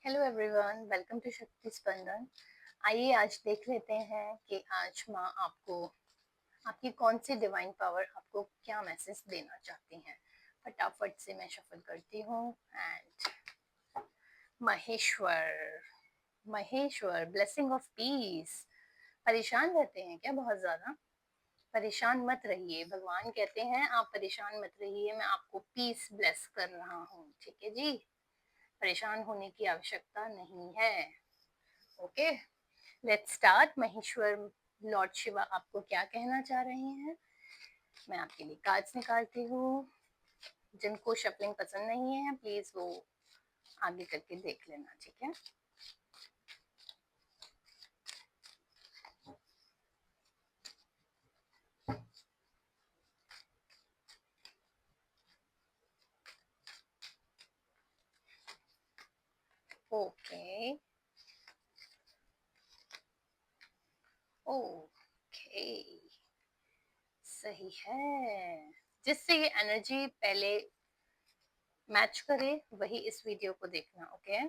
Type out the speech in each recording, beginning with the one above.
Hello everyone, welcome to शक्ति स्पंदन। आइए आज देख लेते हैं कि आज माँ आपको आपकी कौन सी डिवाइन पावर आपको क्या मैसेज देना चाहती हैं। फटाफट से मैं शफल करती हूँ and Maheshwar Maheshwar blessing of peace. परेशान रहते हैं क्या बहुत ज्यादा? परेशान मत रहिए, भगवान कहते हैं आप परेशान मत रहिए, मैं आपको पीस ब्लेस कर रहा हूँ। ठीक है जी, परेशान होने की आवश्यकता नहीं है। Okay, let's start. Maheshwar Lord Shiva आपको क्या कहना चाह रहे हैं? मैं आपके लिए कार्ड्स निकालती हूँ। जिनको शफलिंग पसंद नहीं है प्लीज वो आगे करके देख लेना, ठीक है? ओके ओके, सही है। जिससे ये एनर्जी पहले मैच करे वही इस वीडियो को देखना। Okay,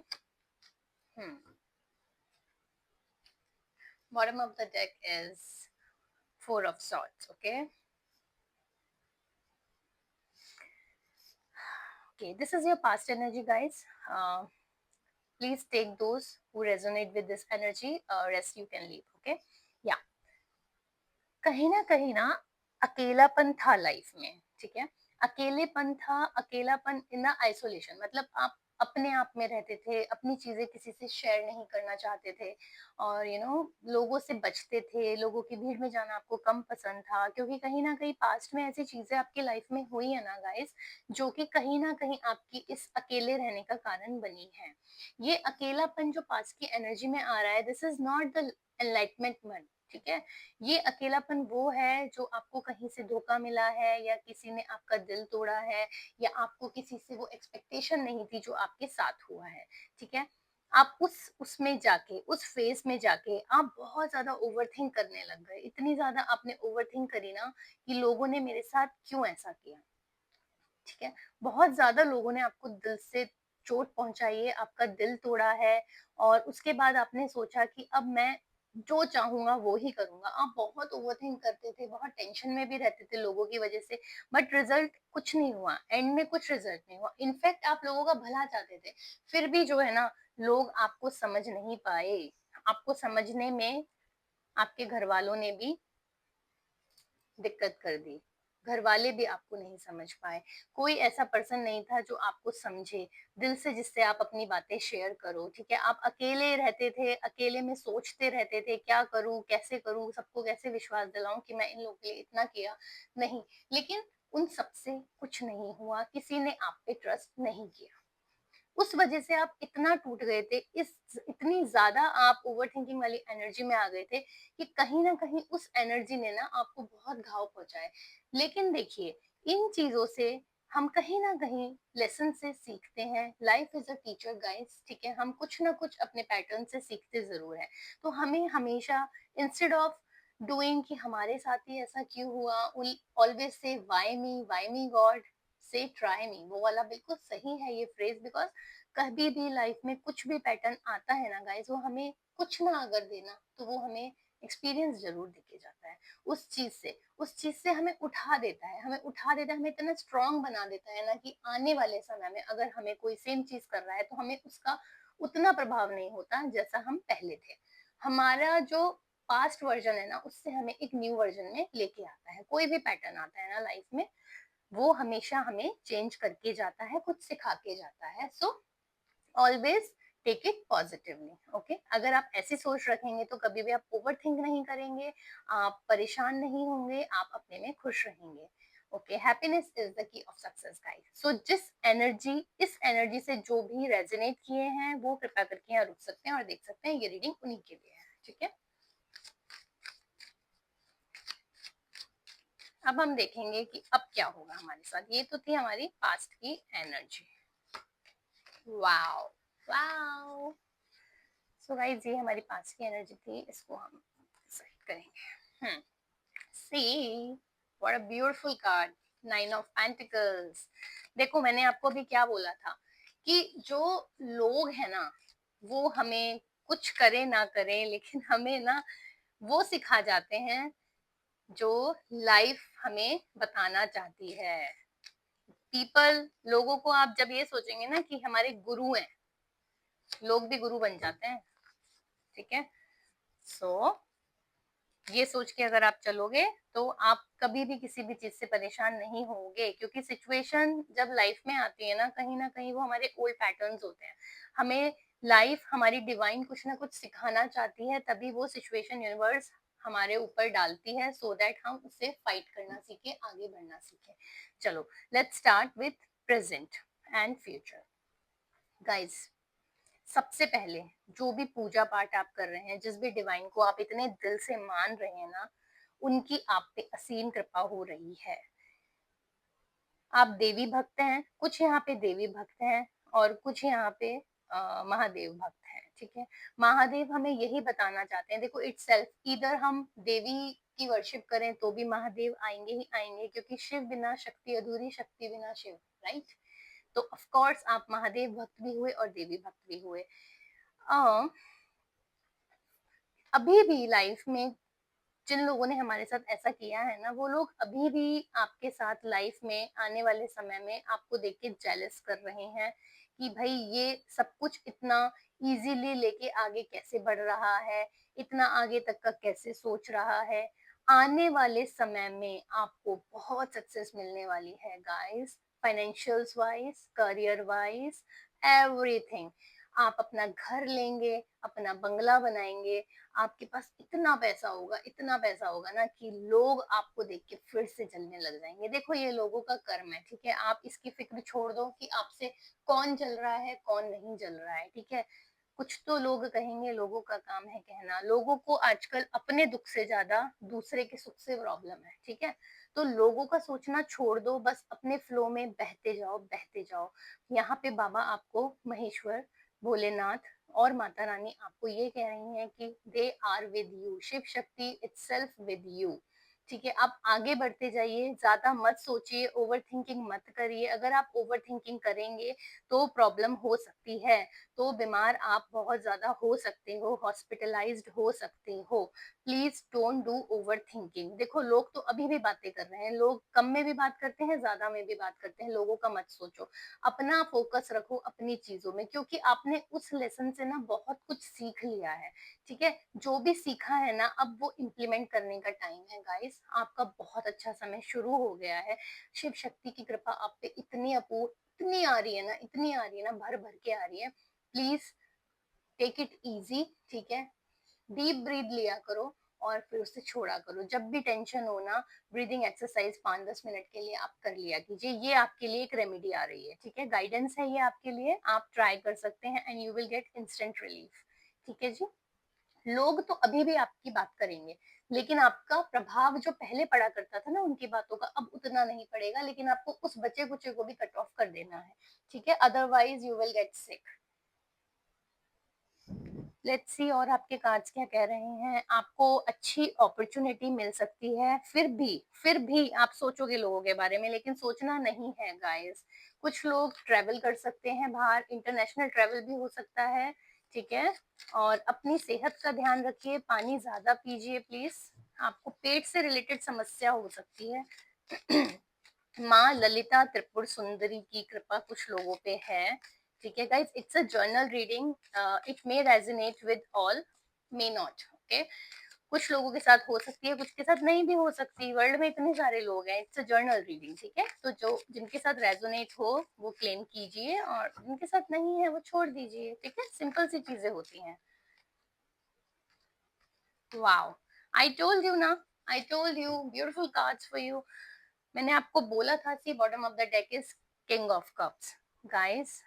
bottom of the deck is four of swords. Okay, this is your past energy, guys. Please take those who resonate with this energy, rest you can leave. Okay, yeah, कहीं ना अकेलापन था life में, ठीक है? अकेलेपन था, अकेलापन इन द आइसोलेशन, मतलब आप अपने आप में रहते थे, अपनी चीजें किसी से शेयर नहीं करना चाहते थे और लोगों से बचते थे, लोगों की भीड़ में जाना आपको कम पसंद था, क्योंकि कहीं ना कहीं पास्ट में ऐसी चीजें आपकी लाइफ में हुई है ना गाइस, जो कि कहीं ना कहीं आपकी इस अकेले रहने का कारण बनी है। ये अकेलापन जो पास्ट की एनर्जी में आ रहा है, this is not the enlightenment, ठीक है? ये अकेलापन वो है जो आपको कहीं से धोखा मिला है, या किसी ने आपका दिल तोड़ा है, या आपको किसी से वो एक्सपेक्टेशन नहीं थी जो आपके साथ हुआ है, ठीक है? आप उसमें जाके, उस फेज में जाके आप बहुत ज्यादा ओवरथिंक करने लग गए। इतनी ज्यादा आपने ओवरथिंक करी ना कि लोगों ने मेरे साथ क्यों ऐसा किया, ठीक है? बहुत ज्यादा लोगों ने आपको दिल से चोट पहुंचाई है, आपका दिल तोड़ा है, और उसके बाद आपने सोचा कि अब मैं जो चाहूंगा वो ही करूंगा। आप बहुत ओवरथिंक करते थे, बहुत टेंशन में भी रहते थे लोगों की वजह से, बट रिजल्ट कुछ नहीं हुआ, एंड में कुछ रिजल्ट नहीं हुआ। इनफैक्ट आप लोगों का भला चाहते थे, फिर भी जो है ना, लोग आपको समझ नहीं पाए। आपको समझने में आपके घर वालों ने भी दिक्कत कर दी, घर वाले भी आपको नहीं समझ पाए। कोई ऐसा पर्सन नहीं था जो आपको समझे दिल से, जिससे आप अपनी बातें शेयर करो, ठीक है? आप अकेले रहते थे, अकेले में सोचते रहते थे क्या करूं, कैसे करूं, सबको कैसे विश्वास दिलाऊं कि मैं इन लोगों के लिए इतना किया। नहीं, लेकिन उन सबसे कुछ नहीं हुआ, किसी ने आप पे ट्रस्ट नहीं किया। उस वजह से आप इतना टूट गए थे, इस इतनी ज्यादा आप ओवरथिंकिंग वाली एनर्जी में आ गए थे कि कहीं ना कहीं उस एनर्जी ने ना आपको बहुत घाव पहुंचाए। लेकिन देखिए, इन चीजों से हम कहीं ना कहीं लेसन से सीखते हैं। Life is a teacher guys, ठीक है? हम कुछ ना कुछ अपने पैटर्न से सीखते जरूर है। तो हमें हमेशा, इंस्टेड ऑफ डूइंग कि हमारे साथ ही ऐसा क्यों हुआ, always say why me God, से ट्राई मी, वो वाला बिल्कुल सही है ये फ्रेज। बिकॉज कभी भी लाइफ में कुछ भी पैटर्न आता है ना गाइस, वो हमें कुछ ना अगर देना तो वो हमें एक्सपीरियंस जरूर देके जाता है। उस चीज से हमें उठा देता है, हमें इतना स्ट्रांग बना देता है ना कि आने वाले समय में अगर हमें कोई सेम चीज कर रहा है तो हमें उसका उतना प्रभाव नहीं होता जैसा हम पहले थे। हमारा जो पास्ट वर्जन है ना, उससे हमें एक न्यू वर्जन में लेके आता है। कोई भी पैटर्न आता है ना लाइफ में, वो हमेशा हमें चेंज करके जाता है, कुछ सिखा के जाता है। So always take it positively. Okay, अगर आप ऐसी सोच रखेंगे तो कभी भी आप ओवर थिंक नहीं करेंगे, आप परेशान नहीं होंगे, आप अपने में खुश रहेंगे। Okay, happiness is the key of success guys. So इस एनर्जी से जो भी रेजोनेट किए हैं वो कृपया करके यहाँ रुक सकते हैं और देख सकते हैं, ये रीडिंग उन्हीं के लिए है, ठीक है? अब हम देखेंगे कि अब क्या होगा हमारे साथ। ये तो थी हमारी पास्ट की energy. Wow wow. So guys, ये हमारी पास्ट की एनर्जी थी, इसको हम सही करेंगे। See, what a beautiful card, nine of pentacles. देखो, मैंने आपको भी क्या बोला था कि जो लोग हैं ना, वो हमें कुछ करे ना करे, लेकिन हमें ना वो सिखा जाते हैं जो लाइफ हमें बताना चाहती है। लोगों को आप जब ये सोचेंगे ना कि हमारे गुरु हैं, लोग भी गुरु बन जाते हैं, ठीक है। सो ये सोच के अगर आप चलोगे तो आप कभी भी किसी भी चीज से परेशान नहीं होंगे, क्योंकि सिचुएशन जब लाइफ में आती है ना कहीं वो हमारे ओल्ड पैटर्न्स होते हैं। हमें लाइफ, हमारी डिवाइन कुछ ना कुछ सिखाना चाहती है, तभी वो सिचुएशन यूनिवर्स हमारे ऊपर डालती है, सो दैट हम उससे फाइट करना सीखे, आगे बढ़ना सीखे। चलो, let's start with present and future. Guys, सबसे पहले जो भी पूजा पाठ आप कर रहे हैं, जिस भी डिवाइन को आप इतने दिल से मान रहे हैं ना, उनकी आप पे असीम कृपा हो रही है। आप देवी भक्त हैं, कुछ यहाँ पे देवी भक्त हैं और कुछ यहाँ पे महादेव भक्त हैं, ठीक है। महादेव हमें यही बताना चाहते हैं, देखो इट्स सेल्फ, इधर हम देवी की वर्शिप करें तो भी महादेव आएंगे ही आएंगे, क्योंकि शिव बिना शक्ति अधूरी, शक्ति बिना शिव, राइट। तो ऑफ कोर्स आप महादेव भक्त भी हुए और देवी भक्त भी हुए। अभी भी लाइफ में जिन लोगों ने हमारे साथ ऐसा किया है ना, वो लोग अभी भी आपके साथ लाइफ में आने वाले समय में आपको देख के जेलस कर रहे हैं कि भाई ये सब कुछ इतना इजीली लेके आगे कैसे बढ़ रहा है, इतना आगे तक का कैसे सोच रहा है। आने वाले समय में आपको बहुत सक्सेस मिलने वाली है guys, financials wise, career wise, everything. आप अपना घर लेंगे, अपना बंगला बनाएंगे, आपके पास इतना पैसा होगा, इतना पैसा होगा ना कि लोग आपको देख के फिर से जलने लग जाएंगे। देखो ये लोगों का कर्म है, ठीक है। आप इसकी फिक्र छोड़ दो कि आपसे कौन जल रहा है कौन नहीं जल रहा है, ठीक है। कुछ तो लोग कहेंगे, लोगों का काम है कहना। लोगों को आजकल अपने दुख से ज्यादा दूसरे के सुख से प्रॉब्लम है, ठीक है। तो लोगों का सोचना छोड़ दो, बस अपने फ्लो में बहते जाओ, बहते जाओ। यहाँ पे बाबा आपको, महेश्वर, भोलेनाथ और माता रानी आपको ये कह रही हैं कि they are with you, Shiv Shakti itself with you, ठीक है। आप आगे बढ़ते जाइए, ज्यादा मत सोचिए, ओवर थिंकिंग मत करिए। अगर आप ओवर थिंकिंग करेंगे तो प्रॉब्लम हो सकती है, तो बीमार आप बहुत ज्यादा हो सकते हो, हॉस्पिटलाइज्ड हो सकते हो। Please don't do over thinking. देखो लोग तो अभी भी बातें कर रहे हैं, लोग कम में भी बात करते हैं, ज्यादा में भी बात करते हैं, लोगों का मत सोचो। अपना फोकस रखो अपनी चीजों में, क्योंकि आपने उस लेसन से ना बहुत कुछ सीख लिया है, ठीक है। जो भी सीखा है ना, अब वो इम्प्लीमेंट करने का टाइम है गाइस। आपका बहुत अच्छा समय शुरू हो गया है। शिव शक्ति की कृपा आप पे इतनी अपूर्व, इतनी आ रही है ना, इतनी आ रही है ना, भर भर के आ रही है। प्लीज टेक इट इजी, ठीक है। डीप ब्रीद लिया करो और फिर उसे छोड़ा करो। जब भी टेंशन हो ना, ब्रीदिंग एक्सरसाइज 5-10 मिनट के लिए आप कर लिया कीजिए। ये आपके लिए एक रेमेडी आ रही है, ठीक है। गाइडेंस है ये आपके लिए, आप ट्राई कर सकते हैं and you will get instant relief, ठीक है जी। लोग तो अभी भी आपकी बात करेंगे, लेकिन आपका प्रभाव जो पहले पड़ा करता था ना उनकी बातों का, अब उतना नहीं पड़ेगा, लेकिन आपको उस बचे कुचे को भी कट ऑफ कर देना है, ठीक है। Otherwise you will get sick. Let's see और आपके कार्ड्स क्या कह रहे हैं। आपको अच्छी अपॉर्चुनिटी मिल सकती है, फिर भी आप सोचोगे लोगों के बारे में, लेकिन सोचना नहीं है गाइस। कुछ लोग ट्रेवल कर सकते हैं बाहर, इंटरनेशनल ट्रेवल भी हो सकता है, ठीक है। और अपनी सेहत का ध्यान रखिए, पानी ज्यादा पीजिए प्लीज। आपको पेट से रिलेटेड समस्या हो सकती है। माँ ललिता त्रिपुर सुंदरी की कृपा कुछ लोगों पे है, ठीक है guys. It's a journal reading, it may resonate with all, may not, okay. कुछ लोगों के साथ हो सकती है, कुछ के साथ नहीं भी हो सकती। वर्ल्ड में इतने सारे लोग हैं, इट्स अ जर्नल रीडिंग, ठीक है। तो जो जिनके साथ रेजोनेट हो वो क्लेम कीजिए, और जिनके साथ नहीं है वो छोड़ दीजिए, ठीक है। सिंपल सी चीजें होती हैं। वाओ, आई टोल्ड यू ना, I told you, beautiful cards for you. मैंने आपको बोला था, see bottom of the deck is king of cups. Guys,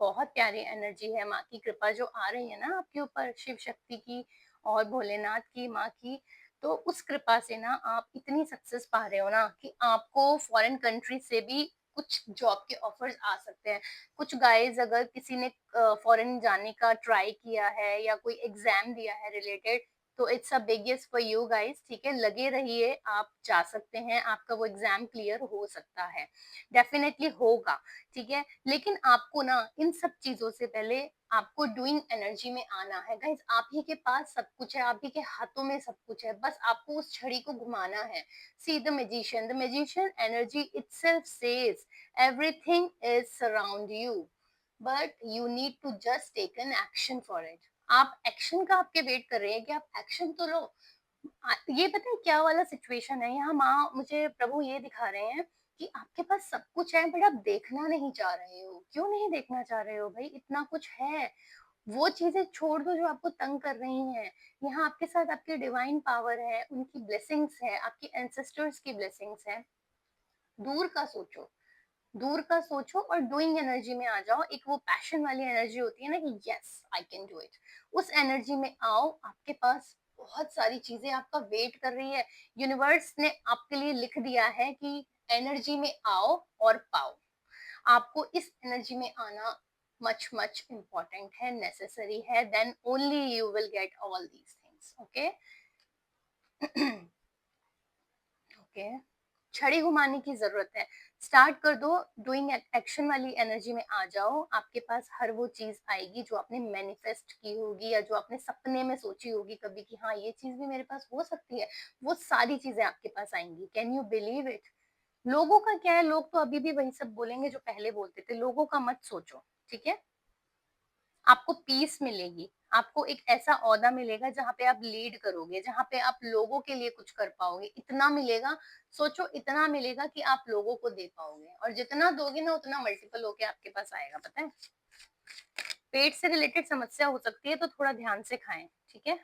बहुत प्यारी एनर्जी है, माँ की कृपा जो आ रही है ना आपके ऊपर, शिव शक्ति की और भोलेनाथ की, माँ की। तो उस कृपा से ना आप इतनी सक्सेस पा रहे हो ना कि आपको फॉरेन कंट्री से भी कुछ जॉब के ऑफर्स आ सकते हैं। कुछ गाइस, अगर किसी ने फॉरेन जाने का ट्राई किया है या कोई एग्जाम दिया है रिलेटेड, तो it's a big yes for you guys, ठीक है, लगे रहिए, आप जा सकते हैं, आपका वो एग्जाम क्लियर हो सकता है, डेफिनेटली होगा, ठीक है। लेकिन आपको ना इन सब चीजों से पहले आपको डूइंग एनर्जी में आना है गाइस। आप ही के पास सब कुछ है, आप ही के हाथों में सब कुछ है, बस आपको उस छड़ी को घुमाना है। See the magician energy itself says everything is surround you, but you need to just take an action for it। आप एक्शन का आपके वेट कर रहे हैं कि आप एक्शन तो लो। ये पता है क्या वाला सिचुएशन है, यहाँ माँ मुझे प्रभु ये दिखा रहे हैं कि आपके पास सब कुछ है बट आप देखना नहीं चाह रहे हो। क्यों नहीं देखना चाह रहे हो भाई, इतना कुछ है। वो चीजें छोड़ दो जो आपको तंग कर रही हैं। यहाँ आपके साथ आपकी डिवाइन पावर है, उनकी ब्लेसिंग्स है, आपकी एंसेस्टर्स की ब्लेसिंग्स है। दूर का सोचो, दूर का सोचो और डूइंग एनर्जी में आ जाओ। एक वो पैशन वाली एनर्जी होती है ना कि yes I can do it, उस एनर्जी में आओ। आपके पास बहुत सारी चीजें आपका वेट कर रही है। यूनिवर्स ने आपके लिए लिख दिया है कि एनर्जी में आओ और पाओ। आपको इस एनर्जी में आना मच मच इम्पोर्टेंट है, नेसेसरी है, then only you will get all these things. Okay okay, छड़ी घुमाने की जरूरत है। स्टार्ट कर दो, डूइंग एक्शन वाली एनर्जी में आ जाओ। आपके पास हर वो चीज आएगी जो आपने मैनिफेस्ट की होगी या जो आपने सपने में सोची होगी कभी कि हाँ ये चीज भी मेरे पास हो सकती है। वो सारी चीजें आपके पास आएंगी। Can you believe it? लोगों का क्या है, लोग तो अभी भी वही सब बोलेंगे जो पहले बोलते थे। लोगों का मत सोचो, ठीक है। आपको पीस मिलेगी, आपको एक ऐसा ओहदा मिलेगा जहाँ पे आप लीड करोगे, जहाँ पे आप लोगों के लिए कुछ कर पाओगे। इतना मिलेगा, सोचो इतना मिलेगा कि आप लोगों को दे पाओगे, और जितना दोगे ना उतना मल्टीपल होके आपके पास आएगा। पता है, पेट से रिलेटेड समस्या हो सकती है तो थोड़ा ध्यान से खाएं, ठीक है।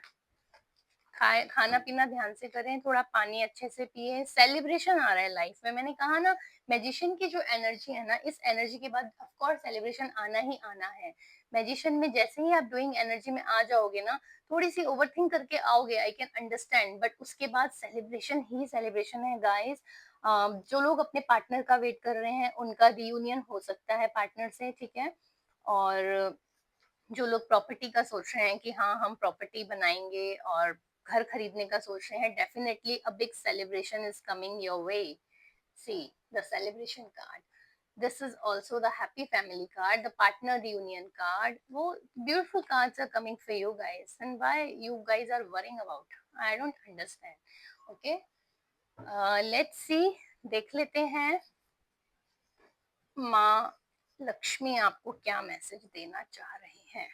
खाए, खाना पीना ध्यान से करें, थोड़ा पानी अच्छे से पिए। सेलिब्रेशन आ रहा है लाइफ में, मैंने कहा ना, मैजिशियन की जो एनर्जी है ना, इस एनर्जी के बाद ऑफ कोर्स सेलिब्रेशन आना ही आना है। मैजिशियन में जैसे ही आप डूइंग एनर्जी में आ जाओगे ना, थोड़ी सी ओवरथिंक करके आओगे, आई कैन अंडरस्टैंड, बट उसके बाद सेलिब्रेशन ही सेलिब्रेशन है गाइस। जो लोग अपने पार्टनर का वेट कर रहे हैं उनका रियूनियन हो सकता है पार्टनर से, ठीक है। और जो लोग प्रॉपर्टी का सोच रहे हैं कि हाँ हम प्रॉपर्टी बनाएंगे और घर खरीदने का सोच रहे हैं, definitely a big celebration is coming your way. See the celebration card, this is also the happy family card, the partner reunion card. वो beautiful cards are coming for you guys, and why you guys are worrying about, I don't understand। okay, let's see, देख लेते हैं माँ लक्ष्मी आपको क्या message देना चाह रही हैं।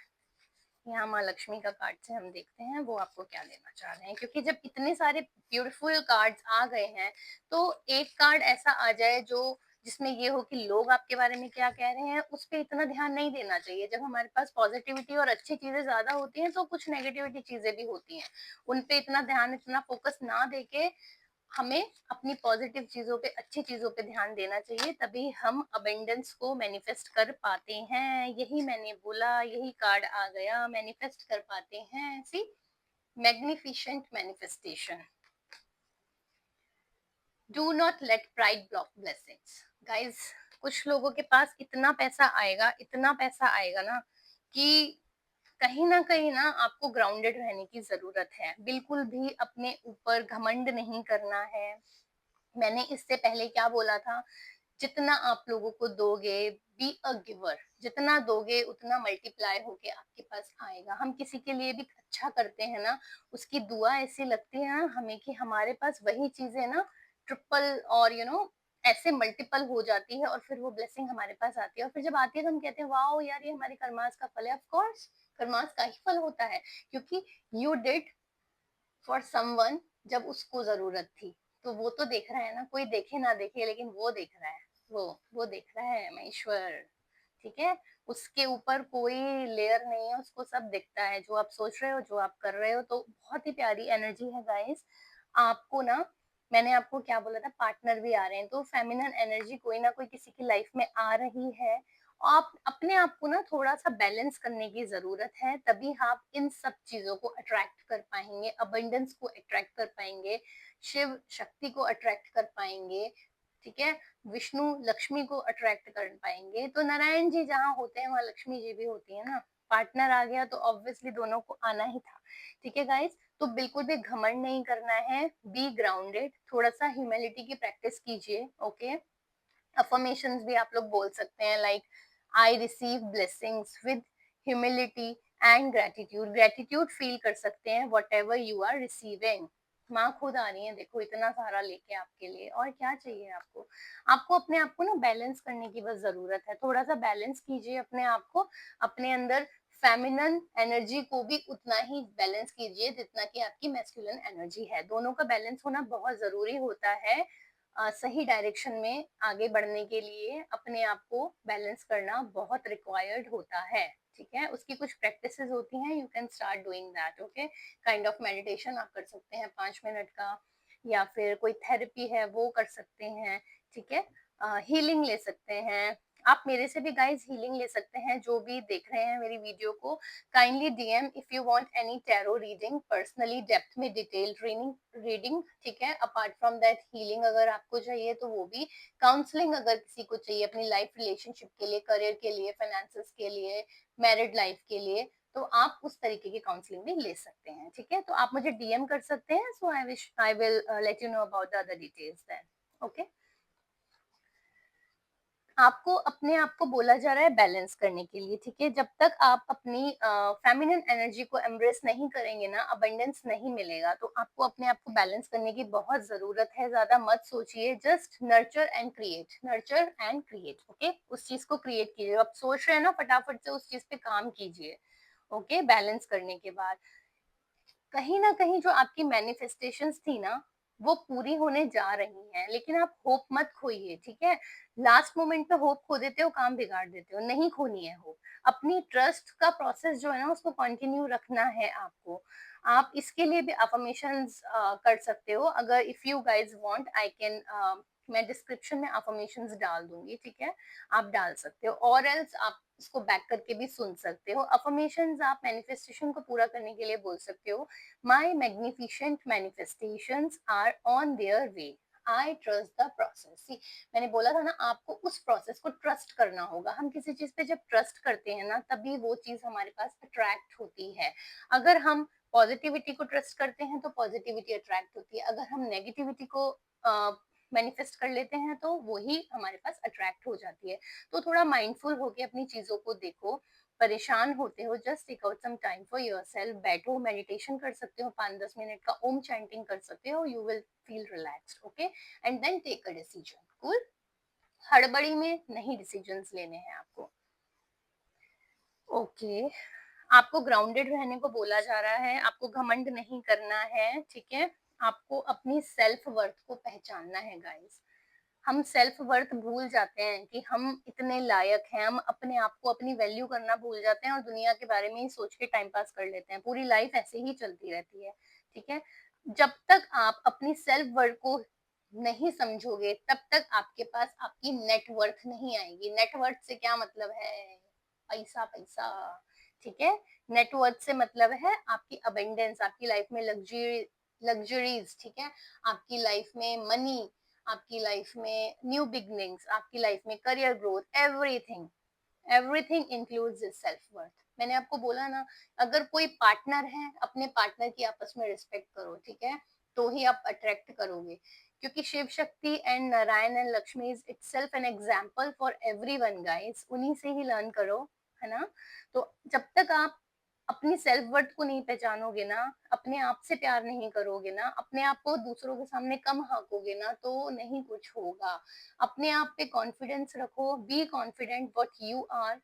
यहाँ माँ लक्ष्मी का कार्ड से हम देखते हैं वो आपको क्या देना चाह रहे हैं, क्योंकि जब इतने सारे ब्यूटीफुल कार्ड्स आ गए हैं तो एक कार्ड ऐसा आ जाए जो जिसमें ये हो कि लोग आपके बारे में क्या कह रहे हैं, उस पर इतना ध्यान नहीं देना चाहिए। जब हमारे पास पॉजिटिविटी और अच्छी चीजें ज्यादा होती हैं तो कुछ नेगेटिविटी चीजें भी होती हैं, उन पे इतना ध्यान, इतना फोकस ना देके हमें अपनी पॉजिटिव चीजों पे, अच्छी चीजों पे ध्यान देना चाहिए, तभी हम अबेंडेंस को मैनिफेस्ट कर पाते हैं। यही मैंने बोला, यही कार्ड आ गया, मैनिफेस्ट कर पाते हैं। See, magnificent manifestation. Do not let pride block blessings. Guys, कुछ लोगों के पास इतना पैसा आएगा, इतना पैसा आएगा ना कि कहीं ना आपको ग्राउंडेड रहने की जरूरत है। बिल्कुल भी अपने ऊपर घमंड नहीं करना है। मैंने इससे पहले क्या बोला था, जितना आप लोगों को दोगे, बी अ गिवर, जितना दोगे उतना मल्टीप्लाई होके आपके पास आएगा। हम किसी के लिए भी अच्छा करते हैं ना, उसकी दुआ ऐसी लगती है ना हमें कि हमारे पास वही चीजें ना ट्रिपल और ऐसे मल्टीपल हो जाती है, और फिर वो ब्लेसिंग हमारे पास आती है। और फिर जब आती है तो हम कहते हैं वाओ यार, ये हमारे कर्मास का फल है। ऑफ कोर्स कर्मास का ही फल होता है, क्योंकि यू डिड फॉर समवन जब उसको जरूरत थी। तो वो तो देख रहा है ना, कोई देखे ना देखे लेकिन वो देख रहा है, वो देख रहा है महेश्वर, ठीक है। उसके ऊपर कोई लेयर नहीं है, उसको सब दिखता है जो आप सोच रहे हो, जो आप कर रहे हो। तो बहुत ही प्यारी एनर्जी है गाइस। आपको ना, मैंने आपको क्या बोला था, पार्टनर भी आ रहे हैं, तो फेमिनिन एनर्जी कोई ना कोई किसी की लाइफ में आ रही है। आप अपने आप को ना थोड़ा सा बैलेंस करने की जरूरत है, तभी आप इन सब चीजों को अट्रैक्ट कर पाएंगे, अबंडेंस को अट्रैक्ट कर पाएंगे, शिव शक्ति को अट्रैक्ट कर पाएंगे, ठीक है। विष्णु लक्ष्मी को अट्रैक्ट कर पाएंगे। तो नारायण जी जहाँ होते हैं वहां लक्ष्मी जी भी होती है ना। पार्टनर आ गया तो ऑब्वियसली दोनों को आना ही था, ठीक है गाइस। तो बिल्कुल भी घमंड नहीं करना है, बी ग्राउंडेड, थोड़ा-सा ह्यूमिलिटी की प्रैक्टिस कीजिए, ओके? अफर्मेशंस भी आप लोग बोल सकते हैं, like I receive blessings with humility and gratitude. Gratitude feel कर सकते हैं व्हाटएवर यू आर रिसीविंग। माँ खुद आ रही है, देखो इतना सारा लेके आपके लिए, और क्या चाहिए आपको? आपको अपने आप को ना बैलेंस करने की बस जरूरत है, थोड़ा सा बैलेंस कीजिए अपने आप को, अपने अंदर फेमिनन एनर्जी को भी उतना ही बैलेंस कीजिए जितना कि आपकी मैस्कुलिन एनर्जी है। दोनों का बैलेंस होना बहुत जरूरी होता है। सही डायरेक्शन में आगे बढ़ने के लिए अपने आप को बैलेंस करना बहुत रिक्वायर्ड होता है, ठीक है? उसकी कुछ प्रैक्टिसेस होती हैं, you can start doing that, okay? Kind of meditation आप कर सकते हैं 5 मिनट का, या फिर कोई थेरेपी है वो कर सकते हैं, ठीक है? हीलिंग ले सकते हैं। आप मेरे से भी गाइस हीलिंग ले सकते हैं, जो भी देख रहे हैं मेरी वीडियो को, kindly DM if you want any tarot reading, personally depth में डिटेल रीडिंग, ठीक है? अपार्ट फ्रॉम दैट हीलिंग अगर आपको चाहिए तो वो भी, काउंसलिंग अगर किसी को चाहिए अपनी लाइफ रिलेशनशिप के लिए, करियर के लिए, फाइनेंसेस के लिए, मैरिड लाइफ के लिए, तो आप उस तरीके की काउंसलिंग भी ले सकते हैं, ठीक है? तो आप मुझे डीएम कर सकते हैं, so I will let you know about the other details then, okay? आपको अपने आप को बोला जा रहा है बैलेंस करने के लिए, ठीक है? जब तक आप अपनी फेमिनिन एनर्जी को एम्ब्रेस नहीं करेंगे ना, अबंडेंस नहीं मिलेगा। तो आपको अपने आप को बैलेंस करने की बहुत जरूरत है। ज्यादा मत सोचिए, just nurture and create, nurture and create, okay? उस चीज को क्रिएट कीजिए। आप सोच रहे हैं ना, फटाफट से उस चीज पे काम कीजिए, ओके? बैलेंस करने के बाद कहीं ना कहीं जो आपकी मैनिफेस्टेशंस थी ना, वो पूरी होने जा रही हैं, लेकिन आप होप मत खोइए, ठीक है? लास्ट मोमेंट पे होप खो देते हो, काम बिगाड़ देते हो, नहीं खोनी है होप। अपनी ट्रस्ट का प्रोसेस जो है ना, उसको कंटिन्यू रखना है आपको। आप इसके लिए भी अफर्मेशंस कर सकते हो, अगर if you guys want I can, मैं डिस्क्रिप्शन में अफर्मेशंस डाल दूंगी, ठीक है? आप डाल सकते हो, और एल्स आप इसको बैक करके भी सुन सकते हो। अफर्मेशंस आप मैनिफेस्टेशन को पूरा करने के लिए बोल सकते हो, my magnificent manifestations are on their way, I trust the process. मैंने बोला था ना, आपको उस प्रोसेस को ट्रस्ट करना होगा। हम किसी चीज पे जब ट्रस्ट करते हैं ना, तभी वो चीज हमारे पास अट्रैक्ट होती है। अगर हम पॉजिटिविटी को ट्रस्ट करते हैं तो पॉजिटिविटी अट्रैक्ट होती है, अगर हम नेगेटिविटी को मैनिफेस्ट कर लेते हैं तो वही हमारे पास अट्रैक्ट हो जाती है। तो थोड़ा माइंडफुल होके अपनी चीजों को देखो। परेशान होते हो, just take out some time for yourself, बैठो, मेडिटेशन कर सकते हो, 5-10 मिनट का ओम चैंटिंग कर सकते हो, you will feel relaxed, okay? And then take a decision, cool? हड़बड़ी में नहीं डिसीजंस लेने हैं आपको, ओके? आपको ग्राउंडेड रहने को बोला जा रहा है, आपको घमंड नहीं करना है, ठीक है? आपको अपनी सेल्फ वर्थ को पहचानना है गाइस। हम सेल्फ वर्थ भूल जाते हैं कि हम इतने लायक हैं, हम अपने आप को, अपनी वैल्यू करना भूल जाते हैं और दुनिया के बारे में ही सोच के टाइम पास कर लेते हैं। पूरी लाइफ ऐसे ही चलती रहती है, ठीक है? जब तक आप अपनी सेल्फ वर्थ को नहीं समझोगे, तब तक आपके पास आपकी नेट वर्थ नहीं आएगी। नेट वर्थ से क्या मतलब है? पैसा, पैसा, ठीक है? नेट वर्थ से मतलब है आपकी अबेंडेंस, आपकी लाइफ में लग्जरीज, ठीक है? आपकी लाइफ में मनी, आपकी लाइफ में न्यू बिगनिंग्स, आपकी लाइफ में career growth, everything, everything includes is self worth. मैंने आपको बोला ना, अगर कोई पार्टनर है, अपने पार्टनर की आपस में रिस्पेक्ट करो, ठीक है? तो ही आप अट्रैक्ट करोगे, क्योंकि Shiv Shakti and Narayan and Lakshmi is itself an example for everyone guys, उन्हीं से ही लर्न करो, है ना? तो जब तक आप अपनी सेल्फ वर्थ को नहीं पहचानोगे ना, अपने आप से प्यार नहीं करोगे ना, अपने आप को दूसरों के सामने कम हाकोगे ना, तो नहीं कुछ होगा। अपने आप पे कॉन्फिडेंस रखो, be confident what you are.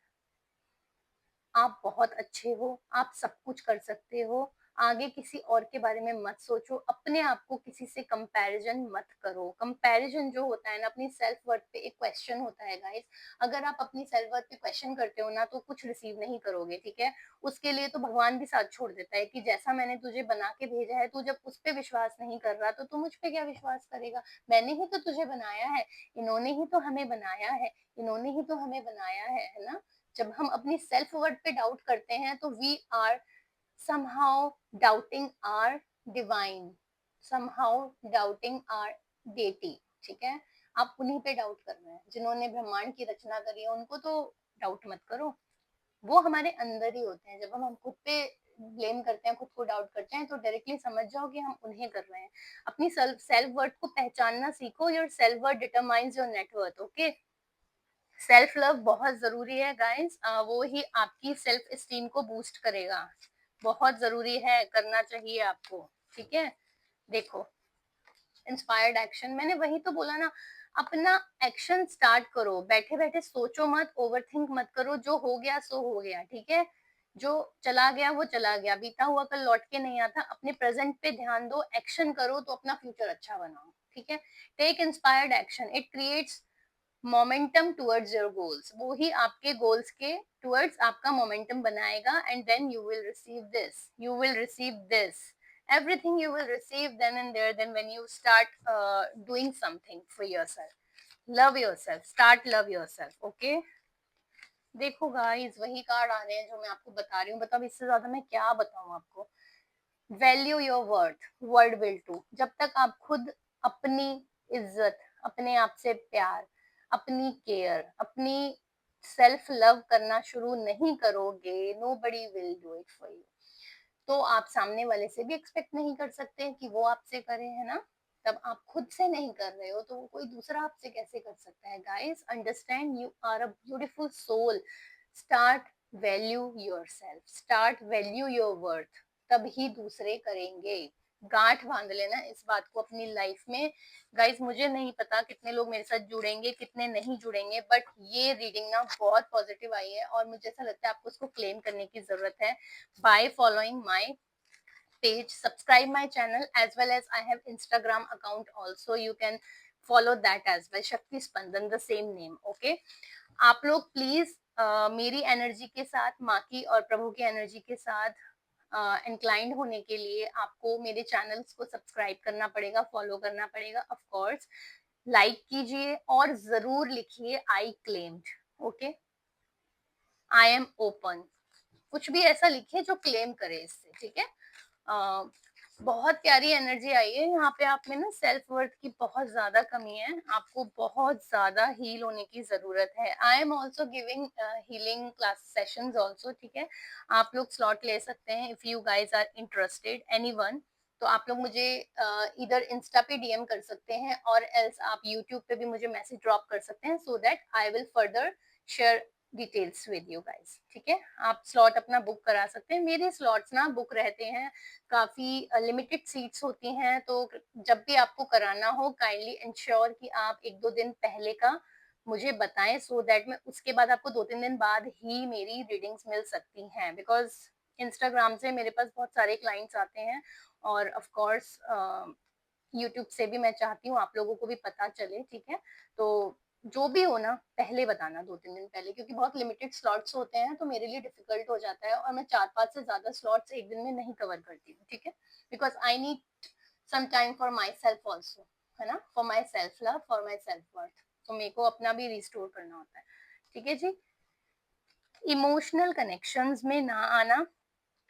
आप बहुत अच्छे हो, आप सब कुछ कर सकते हो। आगे किसी और के बारे में मत सोचो, अपने आप को किसी से कंपैरिजन मत करो। कंपैरिजन जो होता है ना, अपनी सेल्फ वर्थ पे एक क्वेश्चन होता है गाइस। अगर आप अपनी सेल्फ वर्थ पे क्वेश्चन करते हो ना, तो कुछ रिसीव नहीं करोगे, ठीक है? उसके लिए तो भगवान भी साथ छोड़ देता है कि जैसा मैंने तुझे बना के भेजा है, तू जब उस पे विश्वास नहीं कर रहा, तो तू मुझ पे क्या विश्वास करेगा? मैंने ही तो तुझे बनाया है, इन्होंने ही तो हमें बनाया है, इन्होंने ही तो हमें बनाया है ना? जब हम अपनी सेल्फ वर्थ पे डाउट करते हैं, तो we are somehow doubting our divine, somehow doubting our deity, ठीक है? आप उन्हीं पे डाउट कर रहे हैं जिन्होंने ब्रह्मांड की रचना करी है, उनको तो डाउट मत करो। वो हमारे अंदर ही होते हैं। जब हम खुद पे ब्लेम करते हैं, खुद को पुट आउट करते हैं तो डायरेक्टली समझ जाओ कि हम उन्हें कर रहे हैं। अपनी सेल्फ वर्थ को पहचानना सीखो। Your self worth determines your net worth. Okay, self love बहुत जरूरी है गाइस, वो ही आपकी सेल्फ एस्टीम को बूस्ट करेगा। बहुत जरूरी है, करना चाहिए आपको। ठीक है, देखो इंस्पायर्ड एक्शन, मैंने वही तो बोला ना, अपना एक्शन स्टार्ट करो। बैठे बैठे सोचो मत, ओवरथिंक मत करो। जो हो गया सो हो गया, ठीक है। जो चला गया वो चला गया, बीता हुआ कल लौट के नहीं आता। अपने प्रेजेंट पे ध्यान दो, एक्शन करो तो अपना फ्यूचर अच्छा बनाओ। ठीक है, take inspired action, it creates momentum towards your goals. वो ही आपके गोल्स के टुवर्ड्स आपका मोमेंटम बनाएगा। And then you will receive this, you will receive this, everything you will receive then and there, then when you start doing something for yourself. Love yourself, start love yourself. Okay, देखो guys वही card आ रहे हैं जो मैं आपको बता रही हूँ। बताओ इससे ज्यादा मैं क्या बताऊँ आपको। Value your worth, world will too. जब तक आप खुद अपनी इज्जत, अपने आप से प्यार, अपनी केयर, अपनी सेल्फ लव करना शुरू नहीं करोगे, nobody will do it for you। तो आप सामने वाले से भी एक्सपेक्ट नहीं कर सकते कि वो आपसे करे, है ना। तब आप खुद से नहीं कर रहे हो तो कोई दूसरा आपसे कैसे कर सकता है। Guys understand, you are a beautiful soul. Start value yourself, start value your worth, तभी दूसरे करेंगे। गांठ बांध लेना इस बात को अपनी लाइफ में। गाइस मुझे नहीं पता कितने लोग मेरे साथ जुड़ेंगे, कितने नहीं जुड़ेंगे, बट ये रीडिंग ना बहुत पॉजिटिव आई है और मुझे ऐसा लगता है आपको उसको क्लेम करने की जरूरत है। by following my page, subscribe my channel, as well as I have Instagram account also, you can follow that as well, Shakti Spandan, the same name। okay, आप लोग प्लीज मेरी एनर्जी के साथ, माँ की और प्रभु की एनर्जी के साथ इंक्लाइंड होने के लिए आपको मेरे चैनल्स को सब्सक्राइब करना पड़ेगा, फॉलो करना पड़ेगा। ऑफ कोर्स लाइक कीजिए और जरूर लिखिए I claimed. Okay, I am open, कुछ भी ऐसा लिखिए जो क्लेम करे इससे। ठीक है, बहुत प्यारी एनर्जी आई है यहाँ पे। आप में ना सेल्फ वर्थ की बहुत ज्यादा कमी है, आपको बहुत ज्यादा हील होने की जरूरत है। I am also giving healing class sessions also. ठीक है, आप लोग स्लॉट ले सकते हैं if you guys are interested, anyone. तो आप लोग मुझे इधर इंस्टा पे डीएम कर सकते हैं और एल्स आप यूट्यूब पे भी मुझे मैसेज ड्रॉप कर सकते हैं, so that I will further share details with you guys. ठीक है, आप स्लॉट अपना बुक करा सकते हैं। मेरे स्लॉट्स ना बुक रहते हैं, काफी लिमिटेड सीट्स होती हैं। तो जब भी आपको कराना हो काइंडली इंश्योर कि आप 1-2 दिन पहले का मुझे बताएं, सो दैट मैं उसके बाद आपको 2-3 दिन बाद ही मेरी रीडिंग्स मिल सकती हैं। बिकॉज इंस्टाग्राम से मेरे पास बहुत सारे क्लाइंट्स आते हैं और ऑफ कोर्स यूट्यूब से भी मैं चाहती हूँ आप लोगों को भी पता चले। ठीक है, तो जो भी हो ना पहले बताना, 2-3 दिन पहले, क्योंकि बहुत लिमिटेड स्लॉट्स होते हैं तो मेरे लिए डिफिकल्ट हो जाता है और मैं 4-5 से ज्यादा स्लॉट्स एक दिन में नहीं कवर करती हूँ। ठीक है, because I need some time for my self also, है ना, for my self love, for my self worth. तो मेरे को अपना भी रिस्टोर करना होता है। ठीक है जी, इमोशनल कनेक्शंस में ना आना।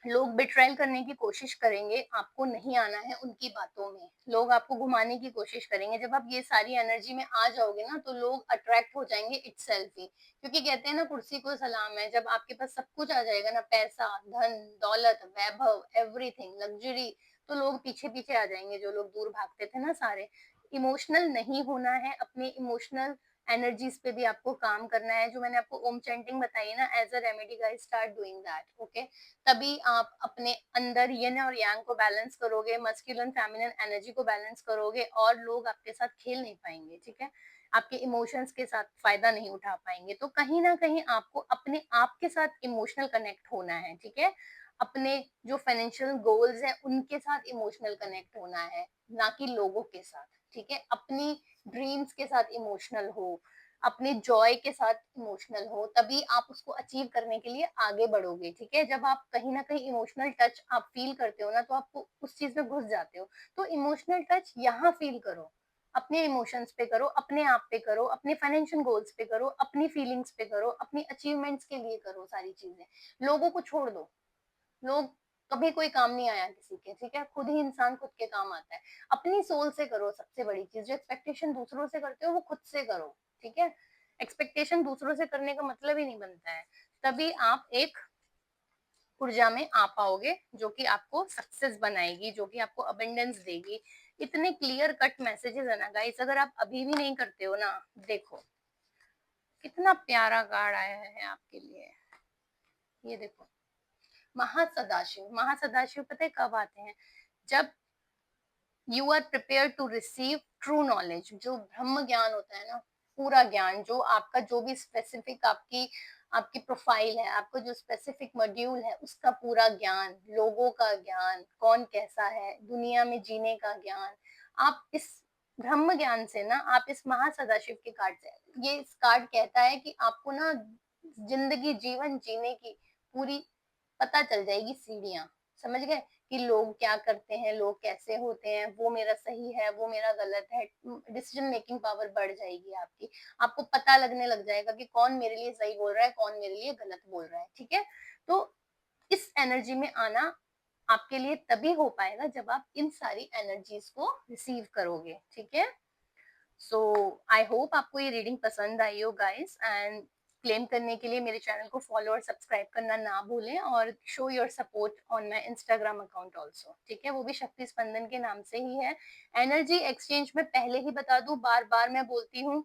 लोग बिट्रायल करने की कोशिश करेंगे, आपको नहीं आना है उनकी बातों में। लोग आपको घुमाने की कोशिश करेंगे। जब आप ये सारी एनर्जी में आ जाओगे ना तो लोग अट्रैक्ट हो जाएंगे इटसेल्फ ही, क्योंकि कहते हैं ना कुर्सी को सलाम है। जब आपके पास सब कुछ आ जाएगा ना, पैसा, धन, दौलत, वैभव, एवरीथिंग, लग्जरी, तो लोग पीछे पीछे आ जाएंगे। जो लोग दूर भागते थे ना सारे। इमोशनल नहीं होना है, अपने इमोशनल एनर्जीज पे भी आपको काम करना है। जो मैंने आपको ओम चैंटिंग बताई है ना as a remedy, guys start doing that. Okay, तभी आप अपने अंदर यिन और यांग को बैलेंस करोगे, मस्कुलिन फेमिनिन एनर्जी को बैलेंस करोगे और लोग आपके साथ खेल नहीं पाएंगे। ठीक है, आपके इमोशंस के साथ फायदा नहीं उठा पाएंगे। तो कहीं ना कहीं आपको अपने आप के साथ इमोशनल कनेक्ट होना है। ठीक है, अपने जो फाइनेंशियल गोल्स हैं उनके साथ इमोशनल कनेक्ट होना है, ना कि लोगों के साथ। ठीक है, अपनी ड्रीम्स के साथ इमोशनल हो, अपने जॉय के साथ इमोशनल हो, तभी आप उसको अचीव करने के लिए आगे बढ़ोगे। ठीक है, जब आप कहीं ना कहीं इमोशनल टच आप फील करते हो ना तो आप उस चीज में घुस जाते हो। तो इमोशनल टच यहाँ फील करो, अपने इमोशंस पे करो, अपने आप पे करो, अपने फाइनेंशियल गोल्स पे करो, अपनी फीलिंग्स पे करो, अपनी अचीवमेंट्स के लिए करो सारी चीजें। लोगों को छोड़ दो, लोग कभी कोई काम नहीं आया किसी के। ठीक है, खुद ही इंसान खुद के काम आता है। अपनी सोल से करो सबसे बड़ी चीज। जो एक्सपेक्टेशन दूसरों से करते हो वो खुद से करो। ठीक है, एक्सपेक्टेशन दूसरों से करने का मतलब ही नहीं बनता है। तभी आप एक ऊर्जा में आ पाओगे, जो कि आपको सक्सेस बनाएगी, जो कि आपको अबंडेंस देगी। इतने क्लियर कट मैसेजेस है ना गाइस, अगर आप अभी भी नहीं करते हो ना, देखो कितना प्यारा कार्ड आया है आपके लिए। ये देखो, महासदाशिव। महासदाशिव पता है कब आते हैं? जब you are prepare to receive true knowledge, जो ब्रह्म ज्ञान होता है ना, पूरा ज्ञान, जो आपका जो भी स्पेसिफिक आपकी आपकी प्रोफाइल है, आपको जो स्पेसिफिक मॉड्यूल है, उसका पूरा ज्ञान, लोगों का ज्ञान, कौन कैसा है, दुनिया में जीने का ज्ञान, आप इस ब्रह्म ज्ञान से ना, आप इस महासदाशिव के कार्ड से, ये इस कार्ड कहता है कि आपको ना जिंदगी, जीवन जीने की पूरी पता चल जाएगी सीढ़ियां, समझ गए? कि लोग क्या करते हैं, लोग कैसे होते हैं, वो मेरा सही है, वो मेरा गलत है। डिसीजन मेकिंग पावर बढ़ जाएगी आपकी। आपको पता लगने लग जाएगा कि कौन मेरे लिए सही बोल रहा है, कौन मेरे लिए गलत बोल रहा है, ठीक है? तो इस एनर्जी में आना आपके लिए तभी हो पाएगा जब आप इन सारी एनर्जीज को रिसीव करोगे, ठीक है? सो आई होप आपको ये रीडिंग पसंद आई हो गाइस, एंड क्लेम करने के लिए मेरे चैनल को फॉलो और सब्सक्राइब करना ना भूलें, और show your support on my Instagram account also, ठीक है? वो भी शक्ति स्पंदन के नाम से ही है। एनर्जी एक्सचेंज में पहले ही बता दूं, बार बार मैं बोलती हूँ,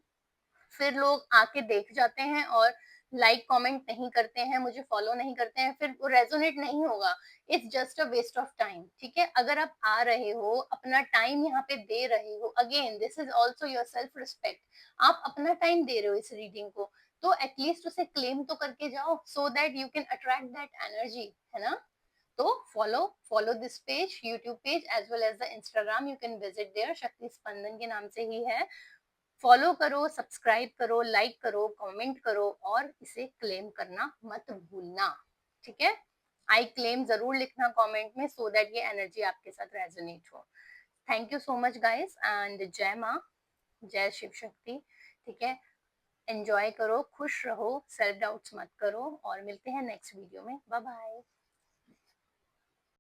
फिर लोग आके देख जाते हैं और लाइक कमेंट नहीं करते हैं, मुझे फॉलो नहीं करते हैं, फिर वो रेजोनेट नहीं होगा। It's just a waste of time, ठीक है? अगर आप आ रहे हो, अपना टाइम यहाँ पे दे रहे हो, again this is also your self respect. आप अपना टाइम दे रहे हो इस रीडिंग को, तो एटलीस्ट उसे क्लेम तो करके जाओ, so that you can attract that energy, है ना? तो follow this page, YouTube page as well as the Instagram, you can visit there, Shakti Spandan के नाम से ही है। फॉलो करो, सब्सक्राइब करो, लाइक करो, कमेंट करो, और इसे क्लेम करना मत भूलना, ठीक है? आई क्लेम जरूर लिखना कमेंट में, सो दैट ये एनर्जी आपके साथ रेजोनेट हो। Thank you so much guys, and जय माँ, जय शिव शक्ति, ठीक है? एंजॉय करो, खुश रहो, सेल्फ डाउट्स मत करो, और मिलते हैं नेक्स्ट वीडियो में। Bye bye.